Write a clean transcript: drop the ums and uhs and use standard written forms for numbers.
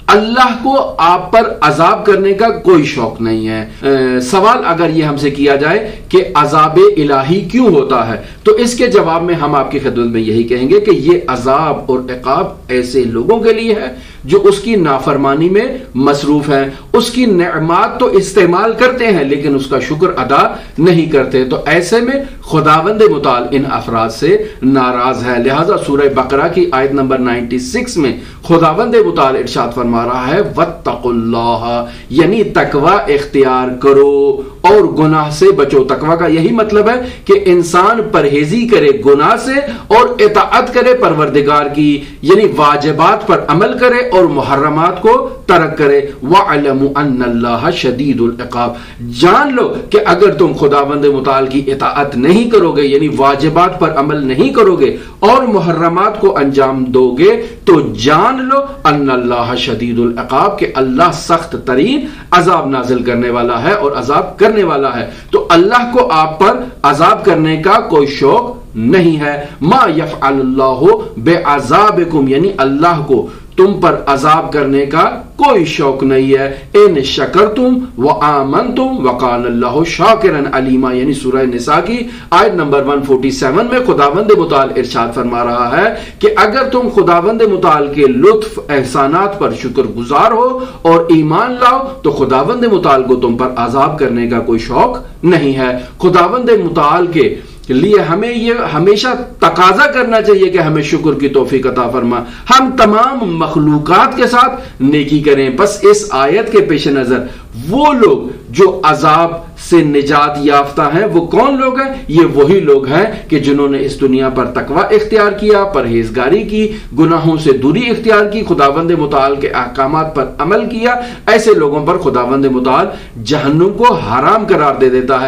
اللہ کو آپ پر عذاب کرنے کا کوئی شوق نہیں ہے۔ سوال اگر یہ ہم سے کیا جائے کہ عذاب الہی کیوں ہوتا ہے، تو اس کے جواب میں ہم آپ کی خدمت میں یہی کہیں گے کہ یہ عذاب اور عقاب ایسے لوگوں کے لیے ہے جو اس کی نافرمانی میں مصروف ہیں، اس کی نعمات تو استعمال کرتے ہیں لیکن اس کا شکر ادا نہیں کرتے، تو ایسے میں خداوند متعال ان افراد سے ناراض ہے۔ لہذا سورہ بقرہ کی آیت نمبر 96 میں خداوند متعال ارشاد فرما رہا ہے واتقوا اللہ، یعنی تقوی اختیار کرو اور گناہ سے بچو۔ تقوی کا یہی مطلب ہے کہ انسان پرہیزی کرے گناہ سے اور اطاعت کرے پروردگار کی، یعنی واجبات پر عمل کرے اور محرمات کو ترک کرے۔ وَاعْلَمُوا أَنَّ اللَّهَ شَدِيدُ الْعِقَابِ، جان لو کہ اگر تم خداوند متعال کی اطاعت نہیں کرو گے، یعنی واجبات پر عمل نہیں کرو گے اور محرمات کو انجام دو گے، تو جان لو ان اللہ شدید العقاب، کہ اللہ سخت ترین عذاب نازل کرنے والا ہے اور عذاب کرنے والا ہے۔ تو اللہ کو آپ پر عذاب کرنے کا کوئی شوق نہیں ہے۔ ما یفعل اللہ بعذابکم، یعنی اللہ کو تم پر عذاب کرنے کا کوئی شوق نہیں ہے۔ ان شکرتم وآمنتم وکان اللہ شاکرا علیما، یعنی سورہ نساء کی آیت نمبر 147 میں خداوند متعال ارشاد فرما رہا ہے کہ اگر تم خداوند متعال کے لطف احسانات پر شکر گزار ہو اور ایمان لاؤ تو خداوند متعال کو تم پر عذاب کرنے کا کوئی شوق نہیں ہے۔ خداوند متعال کے لیے ہمیں یہ ہمیشہ تقاضا کرنا چاہیے کہ ہمیں شکر کی توفیق عطا فرما، ہم تمام مخلوقات کے ساتھ نیکی کریں۔ بس اس آیت کے پیش نظر وہ لوگ جو عذاب سے نجات یافتہ ہیں وہ کون لوگ ہیں؟ یہ وہی لوگ ہیں کہ جنہوں نے اس دنیا پر تقوی اختیار کیا، پرہیزگاری کی، گناہوں سے دوری اختیار کی، خداوند متعال کے احکامات پر عمل کیا۔ ایسے لوگوں پر خداوند متعال جہنم کو حرام قرار دے دیتا ہے۔